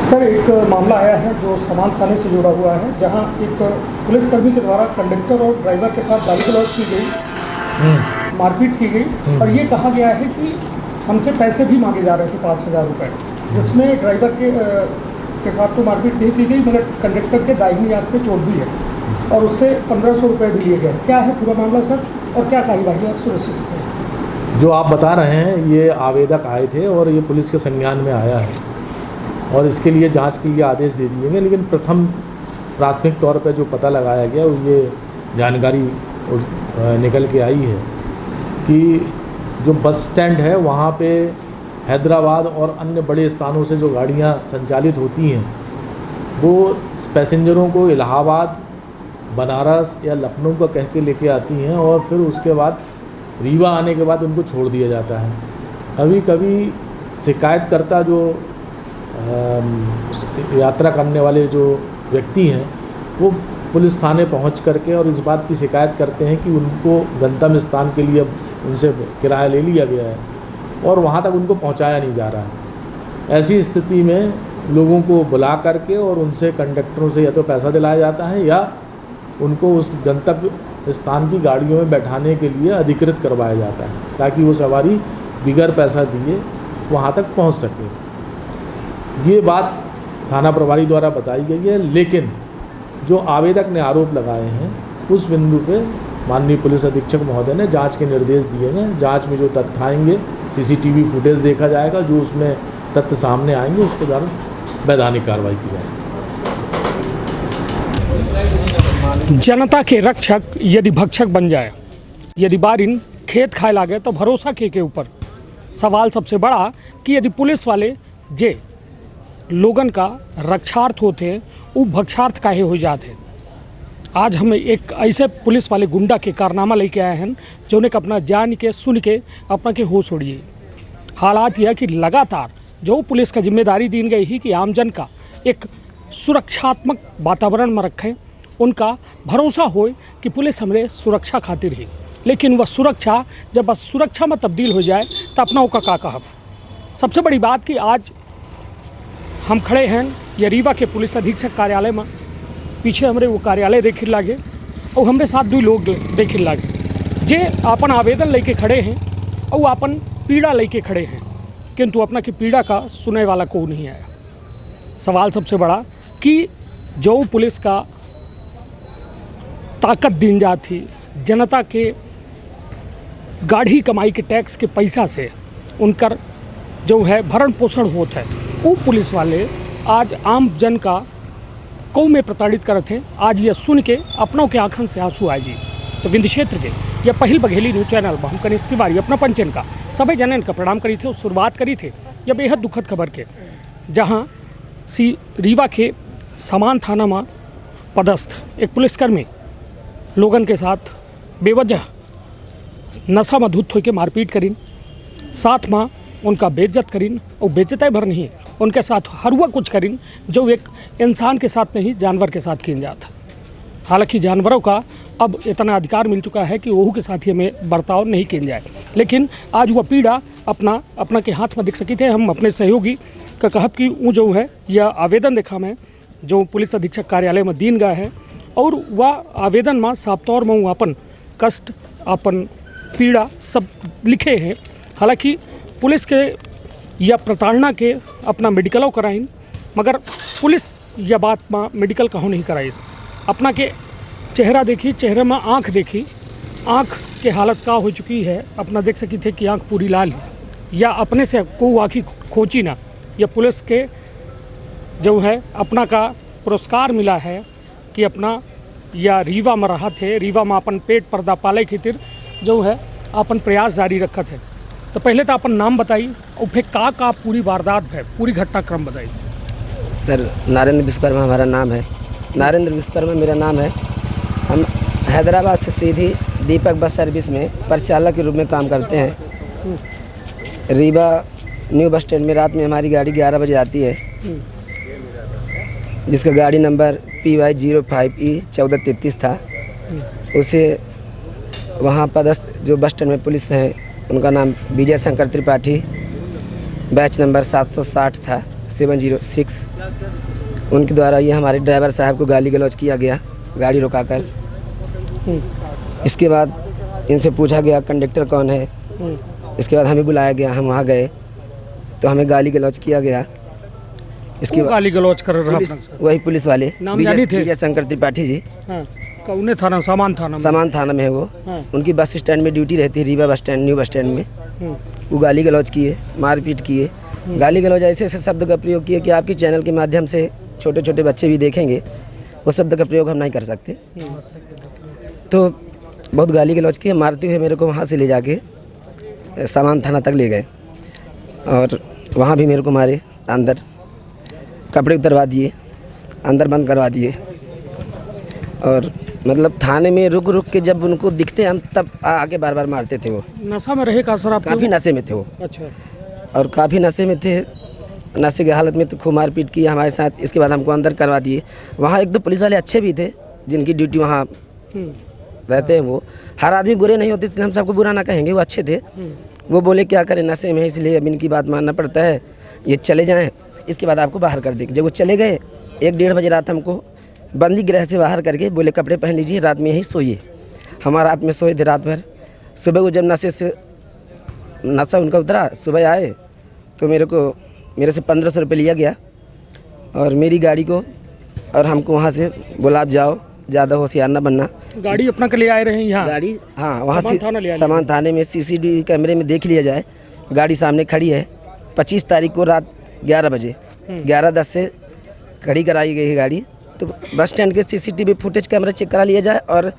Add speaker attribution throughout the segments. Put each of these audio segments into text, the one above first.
Speaker 1: Sir, एक मामला आया है जो समान थाने से जुड़ा हुआ है, जहां एक पुलिसकर्मी के द्वारा कंडक्टर और ड्राइवर के साथ गाली गलौज की गई, मारपीट की गई और ये कहा गया है कि हमसे पैसे भी मांगे जा रहे थे 5,000 रुपये, जिसमें ड्राइवर के साथ तो मारपीट नहीं की गई मगर कंडक्टर के दाहिनी आंख पे चोट भी है और उससे 1,500 रुपये भी लिए गए। क्या है पूरा मामला सर और क्या कार्यवाही आप सुनिश्चित करें?
Speaker 2: जो आप बता रहे हैं ये आवेदक आए थे और ये पुलिस के संज्ञान में आया है और इसके लिए जांच के लिए आदेश दे दिए गए। लेकिन प्रथम प्राथमिक तौर पर जो पता लगाया गया ये जानकारी निकल के आई है कि जो बस स्टैंड है वहाँ पे हैदराबाद और अन्य बड़े स्थानों से जो गाड़ियाँ संचालित होती हैं वो पैसेंजरों को इलाहाबाद, बनारस या लखनऊ का कह के लेके आती हैं और फिर उसके बाद रीवा आने के बाद उनको छोड़ दिया जाता है। कभी कभी शिकायतकर्ता जो यात्रा करने वाले जो व्यक्ति हैं वो पुलिस थाने पहुंच करके और इस बात की शिकायत करते हैं कि उनको गंतव्य स्थान के लिए उनसे किराया ले लिया गया है और वहां तक उनको पहुंचाया नहीं जा रहा है। ऐसी स्थिति में लोगों को बुला करके और उनसे कंडक्टरों से या तो पैसा दिलाया जाता है या उनको उस गंतव्य स्थान की गाड़ियों में बैठाने के लिए अधिकृत करवाया जाता है ताकि वो सवारी बिगैर पैसा दिए वहाँ तक पहुँच सके। ये बात थाना प्रभारी द्वारा बताई गई है, लेकिन जो आवेदक ने आरोप लगाए हैं उस बिंदु पे माननीय पुलिस अधीक्षक महोदय ने जांच के निर्देश दिए हैं। जांच में जो तथ्य आएंगे, सीसीटीवी फुटेज देखा जाएगा, जो उसमें तथ्य सामने आएंगे उसके द्वारा वैधानिक कार्रवाई की जाएगी।
Speaker 1: जनता के रक्षक यदि भक्षक बन जाए, यदि बारिन खेत खाए लागे तो भरोसा के ऊपर। सवाल सबसे बड़ा कि यदि पुलिस वाले जे लोगन का रक्षार्थ होते हैं वो भक्षार्थ काहे हो जाते। आज हम एक ऐसे पुलिस वाले गुंडा के कारनामा लेके आए हैं जो ने अपना जान के सुन के अपना के होश उड़िए। हालात यह कि लगातार जो पुलिस का जिम्मेदारी दी गई ही कि आमजन का एक सुरक्षात्मक वातावरण में रखें, उनका भरोसा हो कि पुलिस हमारे सुरक्षा खातिर ही, लेकिन वह सुरक्षा जब बस सुरक्षा में तब्दील हो जाए तो अपना का कहब। सबसे बड़ी बात कि आज हम खड़े हैं ये रीवा के पुलिस अधीक्षक कार्यालय में, पीछे हमारे वो कार्यालय देखे लागे और हमारे साथ दो लोग देखे लागे जे अपन आवेदन लेके खड़े हैं और अपन पीड़ा लेके खड़े हैं, किंतु अपना की पीड़ा का सुनने वाला को नहीं आया। सवाल सबसे बड़ा कि जो पुलिस का ताकत दिन जाती जनता के गाढ़ी कमाई के टैक्स के पैसा से उनकर जो है भरण पोषण होता है, वो पुलिस वाले आज आम जन का कौ में प्रताड़ित करते हैं। आज यह सुन के अपनों के आँखन से आंसू आए जी। तो विंध्य क्षेत्र के यह पहल बघेली न्यूज चैनल में हम कनिष्ठ तिवारी अपना पंचन का सभी जनन का प्रणाम करी थे और शुरुआत करी थे यह बेहद दुखद खबर के, जहाँ रीवा के समान थाना में पदस्थ एक पुलिसकर्मी लोगन के साथ बेवजह नशा में धुत होकर मारपीट करीन, साथ में उनका बेइज्जत करीन और बेइज्जत भर नहीं उनके साथ हरुआ कुछ करीन जो एक इंसान के साथ नहीं जानवर के साथ किया जाता। हालांकि जानवरों का अब इतना अधिकार मिल चुका है कि वह के साथ ही हमें बर्ताव नहीं किया जाए, लेकिन आज वह पीड़ा अपना के हाथ में दिख सकी थे। हम अपने सहयोगी का कहब कि वो जो है यह आवेदन देखा मैं जो पुलिस अधीक्षक कार्यालय में दीन गया है और वह आवेदन में साफ तौर में वो अपन कष्ट अपन पीड़ा सब लिखे हैं। हालांकि पुलिस के या प्रताड़ना के अपना मेडिकलों कराइन, मगर पुलिस यह बात में मेडिकल कहूँ नहीं कराई। अपना के चेहरा देखी, चेहरे में आँख देखी, आँख के हालत का हो चुकी है, अपना देख सकी थे कि आँख पूरी लाल है या अपने से को आँखी खोची ना। यह पुलिस के जो है अपना का पुरस्कार मिला है कि अपना या रीवा में रहा थे, रीवा में अपन पेट पर्दा पाले खातिर जो है अपन प्रयास जारी रखा थे। तो पहले तो अपन नाम बताई और फिर का पूरी वारदात है, पूरी घटनाक्रम बताई।
Speaker 3: सर नरेंद्र विश्वकर्मा हमारा नाम है, नरेंद्र विश्वकर्मा मेरा नाम है। हम हैदराबाद से सीधी दीपक बस सर्विस में परिचालक के रूप में काम करते हैं। रीवा न्यू बस स्टैंड में रात में हमारी गाड़ी 11 बजे आती है, जिसका गाड़ी नंबर PY05E 1433 था। उसे वहाँ पदस्थ जो बस स्टैंड में पुलिस हैं उनका नाम विजय शंकर त्रिपाठी, बैच नंबर 760 था, 706 उनके द्वारा ये हमारे ड्राइवर साहब को गाली गलौज किया गया गाड़ी रुकाकर। इसके बाद इनसे पूछा गया कंडक्टर कौन है। इसके बाद हमें बुलाया गया, हम वहाँ गए तो हमें गाली गलौज किया गया। इसके बाद
Speaker 1: गाली गलौज कर रहा
Speaker 3: वही पुलिस वाले
Speaker 1: नाम जानी थे?
Speaker 3: विजय शंकर त्रिपाठी जी।
Speaker 1: हाँ, कौने थाना? सामान थाना में
Speaker 3: है वो।
Speaker 1: हाँ।
Speaker 3: उनकी बस स्टैंड में ड्यूटी रहती है, Rewa bus stand, new bus stand में। वो गाली गलौज किए, मारपीट किए। गाली गलौज ऐसे ऐसे शब्द का प्रयोग किए कि आपके चैनल के माध्यम से छोटे छोटे बच्चे भी देखेंगे, उस शब्द का प्रयोग हम नहीं कर सकते। तो बहुत गाली गलौज किए, मारते हुए मेरे को वहाँ से ले जाके सामान थाना तक ले गए और वहाँ भी मेरे को मारे, अंदर कपड़े उतरवा दिए, अंदर बंद करवा दिए। और मतलब थाने में रुक रुक के जब उनको दिखते हम तब आके बार बार मारते थे। वो
Speaker 1: नशा में रहे का सर आप?
Speaker 3: काफ़ी नशे में थे वो।
Speaker 1: अच्छा।
Speaker 3: और काफ़ी नशे में थे, नशे की हालत में तो खूब मारपीट की हमारे साथ। इसके बाद हमको अंदर करवा दिए। वहाँ एक दो पुलिस वाले अच्छे भी थे जिनकी ड्यूटी वहाँ रहते हैं। वो हर आदमी बुरे नहीं होते, इसलिए हम सबको बुरा ना कहेंगे, वो अच्छे थे। वो बोले क्या करें, नशे में, इसलिए अब इनकी बात मानना पड़ता है, ये चले जाएं, इसके बाद आपको बाहर कर देंगे। जब वो चले गए 1-1:30 बजे रात हमको बंदी गृह से बाहर करके बोले कपड़े पहन लीजिए, रात में यहीं सोइए। हमारा रात में सोए थे रात भर। सुबह को जब नशा उनका उतरा, सुबह आए तो मेरे से 1500 रुपये लिया गया और मेरी गाड़ी को, और हमको वहाँ से बोला आप जाओ, ज़्यादा होशियार ना बनना।
Speaker 1: गाड़ी अपना के लिए आए रहे हैं यहाँ?
Speaker 3: गाड़ी हाँ, वहाँ से
Speaker 1: सामान
Speaker 3: सामान थाने में CCTV कैमरे में देख लिया जाए। गाड़ी सामने खड़ी है। 25 तारीख को रात 11 बजे 11:10 से खड़ी कराई गई है गाड़ी। तो बस स्टैंड के CCTV फुटेज कैमरा चेक करा लिया जाए और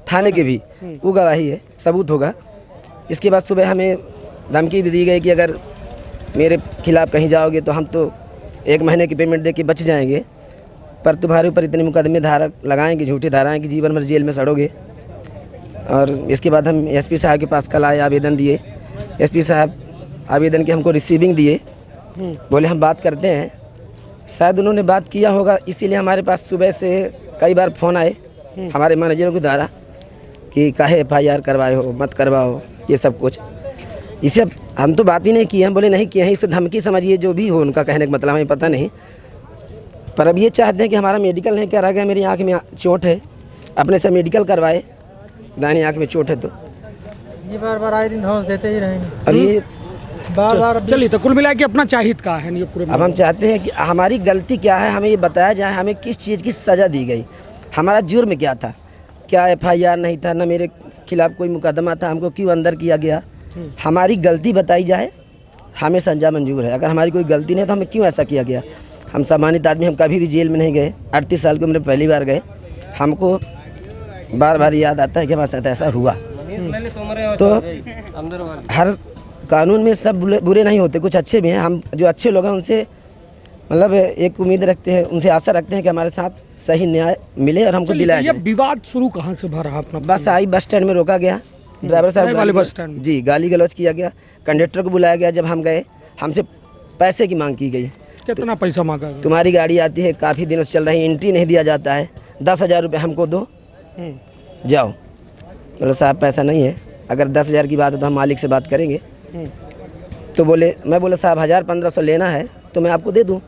Speaker 3: थाने के भी, वो गवाही है, सबूत होगा। इसके बाद सुबह हमें धमकी भी दी गई कि अगर मेरे खिलाफ़ कहीं जाओगे तो हम तो 1 महीने की पेमेंट दे के बच जाएंगे, पर तुम्हारे ऊपर इतने मुकदमे धारा लगाएंगे, झूठी धाराएं, कि जीवन भर जेल में सड़ोगे। और इसके बाद हम SP साहब के पास कल आए, आवेदन दिए। SP साहब आवेदन की हमको रिसीविंग दिए, बोले हम बात करते हैं। शायद उन्होंने बात किया होगा, इसीलिए हमारे पास सुबह से कई बार फ़ोन आए हमारे मैनेजरों के द्वारा कि काहे FIR करवाए हो, मत करवाओ, ये सब कुछ। इसे हम तो बात ही नहीं की, हम बोले नहीं किए हैं, इसे धमकी समझिए, जो भी हो उनका कहने का मतलब हमें पता नहीं। पर अब ये चाहते हैं कि हमारा मेडिकल नहीं करा गया, मेरी आँख में चोट है, अपने से मेडिकल करवाए, दाहिनी आँख में चोट है। तो
Speaker 4: ये बार आए दिन धौंस देते ही रहेंगे
Speaker 3: और ये
Speaker 4: बार।
Speaker 1: चलिए, तो कुल मिला के अपना चाहित का है ये पूरे?
Speaker 3: अब हम चाहते हैं कि हमारी गलती क्या है, हमें ये बताया जाए, हमें किस चीज़ की सज़ा दी गई, हमारा जुर्म क्या था, क्या FIR नहीं था, ना मेरे खिलाफ़ कोई मुकदमा था, हमको क्यों अंदर किया गया, हमारी गलती बताई जाए, हमें सजा मंजूर है। अगर हमारी कोई गलती नहीं है तो हमें क्यों ऐसा किया गया। हम सामान्य आदमी, हम कभी भी जेल में नहीं गए, 38 साल की उम्र में पहली बार गए। हमको बार बार याद आता है कि हमारे साथ ऐसा हुआ। तो हर कानून में सब बुरे नहीं होते, कुछ अच्छे भी हैं। हम जो अच्छे लोग हैं उनसे मतलब एक उम्मीद रखते हैं, उनसे आशा रखते हैं कि हमारे साथ सही न्याय मिले और हमको दिलाया जाए।
Speaker 1: विवाद शुरू कहाँ से भरा अपना?
Speaker 3: बस आई बस स्टैंड में रोका गया, ड्राइवर साहब
Speaker 1: वाले बस स्टैंड
Speaker 3: जी गाली गलौज किया गया, कंडक्टर को बुलाया गया। जब हम गए, हमसे पैसे की मांग की गई।
Speaker 1: कितना पैसा मांगा?
Speaker 3: तुम्हारी गाड़ी आती है, काफ़ी दिनों से चल रही, एंट्री नहीं दिया जाता है, 10,000 रुपये हमको दो, जाओ। बोले साहब पैसा नहीं है, अगर 10,000 की बात है तो हम मालिक से बात करेंगे। तो बोले, मैं बोला साहब 1,000-1,500 लेना है तो मैं आपको दे दूं।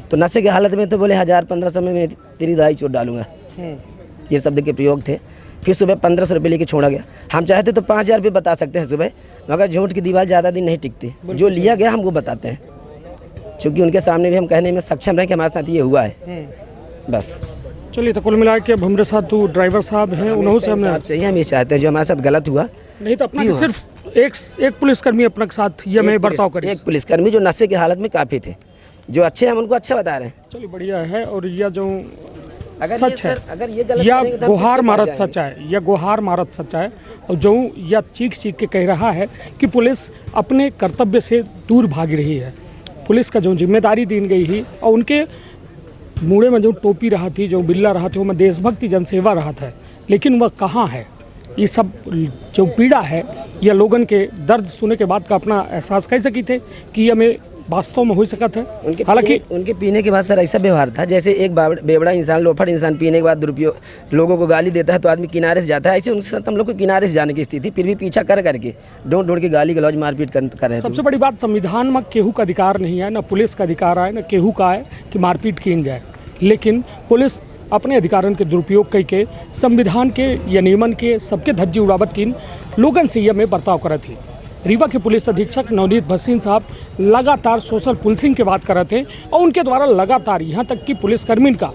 Speaker 3: तो नशे की हालत में तो बोले 1,000-1,500 में मैं तेरी दाई चोट डालूंगा, ये शब्द के प्रयोग थे। फिर सुबह 1,500 रुपये लेके छोड़ा गया। हम चाहते तो 5,000 रुपये बता सकते हैं सुबह, मगर झूठ की दीवार ज़्यादा दिन नहीं टिकती। जो लिया गया हम वो बताते हैं, क्योंकि उनके सामने भी हम कहने में सक्षम रहे कि हमारे साथ ये हुआ है। बस
Speaker 1: चलिए, तो कुल मिला के अब हमारे साथ तो ड्राइवर साहब हैं, उन्होंने से हमने
Speaker 3: चाहिए, हम ये चाहते हैं जो हमारे साथ गलत हुआ
Speaker 1: नहीं तो अपना सिर्फ एक पुलिसकर्मी अपने साथ ये मैं बर्ताव करें।
Speaker 3: एक पुलिसकर्मी जो नशे की हालत में काफ़ी थे, जो अच्छे हम उनको अच्छा बता रहे हैं।
Speaker 1: चलिए बढ़िया है। और यह जो
Speaker 3: सच है, अगर ये गलत
Speaker 1: या गुहार मारत सच है, या गुहार मारत सच है, और जो यह चीख के कह रहा है कि पुलिस अपने कर्तव्य से दूर भाग रही है। पुलिस का जो जिम्मेदारी दी गई ही और उनके मुड़े में जो टोपी रहा थी, जो बिल्ला रहा था, वो में देशभक्ति जनसेवा रहा था, लेकिन वह कहाँ है। ये सब जो पीड़ा है, यह लोगन के दर्द सुने के बाद का अपना एहसास कर सकी थे कि हमें वास्तव में हो सकत है।
Speaker 3: उनके
Speaker 1: हालांकि
Speaker 3: उनके पीने के बाद सर ऐसा व्यवहार था जैसे एक बेवड़ा इंसान, लोफड़ इंसान पीने के बाद दुरुपयोग लोगों को गाली देता है तो आदमी किनारे से जाता है, ऐसे उनके साथ हम लोग को किनारे से जाने की स्थिति, फिर भी पीछा कर करके ढूंढ ढूंढ के गाली गलौज मारपीट कर रहे थे।
Speaker 1: सबसे बड़ी बात, संविधान में केहू का अधिकार नहीं है, न पुलिस का अधिकार है, न केहू का है कि मारपीट की जाए, लेकिन पुलिस अपने अधिकारन के दुरुपयोग करके संविधान के या नियमन के सबके धज्जी उड़ावत की लोगन से यह में बर्ताव करत थी। रीवा के पुलिस अधीक्षक नवनीत भसीन साहब लगातार सोशल पुलिसिंग की बात कर रहे थे और उनके द्वारा लगातार यहाँ तक कि पुलिसकर्मी का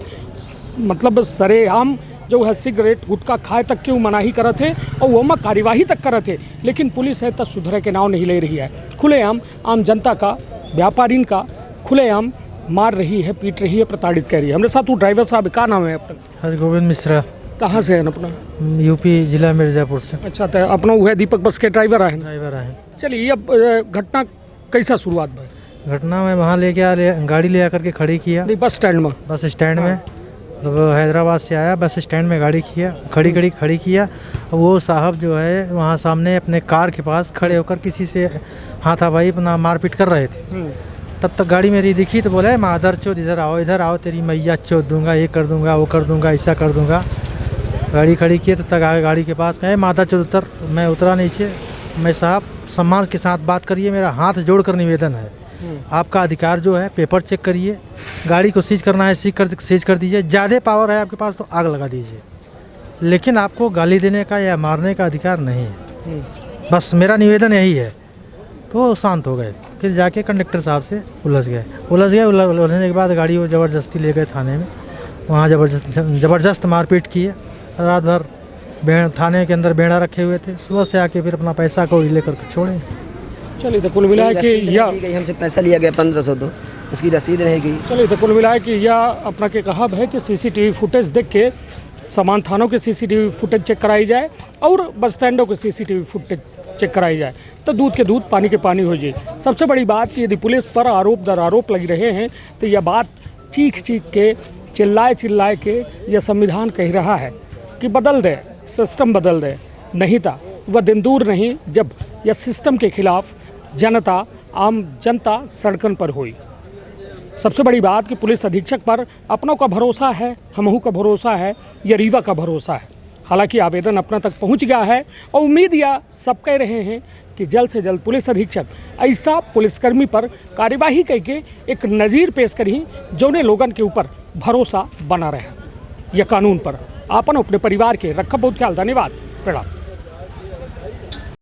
Speaker 1: मतलब सरेआम जो है सिगरेट गुटखा खाए तक के मनाही कर थे और वो में कार्यवाही तक कर थे, लेकिन पुलिस है तब सुधरे के नाव नहीं ले रही है। खुलेआम आम जनता का, व्यापारीन का खुलेआम मार रही है, पीट रही है, प्रताड़ित कर रही है। हमारे साथ वो ड्राइवर साहब, क्या नाम है अपना?
Speaker 4: हरगोविंद मिश्रा,
Speaker 1: कहाँ से है अपना?
Speaker 4: यूपी जिला मिर्ज़ापुर से
Speaker 1: अच्छा, तो अपना वो है दीपक बस के ड्राइवर है।
Speaker 4: ड्राइवर है।
Speaker 1: चलिए, अब घटना कैसा शुरुआत भाई?
Speaker 4: घटना में वहाँ गाड़ी ले आकर के खड़ी किया
Speaker 1: नहीं, बस स्टैंड में।
Speaker 4: बस स्टैंड में तो हैदराबाद से आया, बस स्टैंड में गाड़ी खड़ी किया। वो साहब जो है वहाँ सामने अपने कार के पास खड़े होकर किसी से हाथापाई अपना मारपीट कर रहे थे। तब तक गाड़ी मेरी दिखी तो बोला मादर चोद इधर आओ, तेरी मैया चोद दूंगा, ये कर दूंगा, वो कर दूंगा, ऐसा कर दूंगा। गाड़ी खड़ी किए तब तक आगे गाड़ी के पास कहे मादर चोद उतर। मैं उतरा नीचे। मैं साहब सम्मान के साथ बात करिए, मेरा हाथ जोड़कर निवेदन है, आपका अधिकार जो है पेपर चेक करिए, गाड़ी को सीज करना है सीज कर दीजिए, ज़्यादा पावर है आपके पास तो आग लगा दीजिए, लेकिन आपको गाली देने का या मारने का अधिकार नहीं है। बस मेरा निवेदन यही है। तो शांत हो गए। फिर जाके कंडक्टर साहब से उलझ गए। उलझने के बाद गाड़ी वो ज़बरदस्ती ले गए थाने में। वहाँ ज़बरदस्त मारपीट की है। रात भर थाने के अंदर बेड़ा रखे हुए थे। सुबह से आके फिर अपना पैसा को लेकर छोड़े।
Speaker 1: चलिए, तो कुल मिला के यह
Speaker 3: हमसे पैसा लिया गया 1500, तो उसकी रसीद रहेगी।
Speaker 1: चलिए, तो कुल मिला के यह अपना के कहा है कि सीसीटीवी फुटेज देख के समान थानों के सीसीटीवी फुटेज चेक कराई जाए और बस स्टैंडों के सीसीटीवी फुटेज चेक कराई जाए, तो दूध के दूध पानी के पानी हो जाए। सबसे बड़ी बात कि यदि पुलिस पर आरोप दर आरोप लग रहे हैं तो यह बात चीख के चिल्लाए के यह संविधान कह रहा है कि बदल दे, सिस्टम बदल दे। नहीं था वह दिन दूर नहीं जब यह सिस्टम के खिलाफ आम जनता सड़कन पर हुई। सबसे बड़ी बात कि पुलिस अधीक्षक पर अपनों का भरोसा है, हमहू का भरोसा है, या रीवा का भरोसा है। हालांकि आवेदन अपना तक पहुंच गया है और उम्मीद या सब कह रहे हैं कि जल्द से जल्द पुलिस अधीक्षक ऐसा पुलिसकर्मी पर कार्यवाही करके एक नज़ीर पेश करी जोने लोगन के ऊपर भरोसा बना रहे। यह कानून पर आपन अपने परिवार के रखा बहुत ख्याल। धन्यवाद। प्रणाम।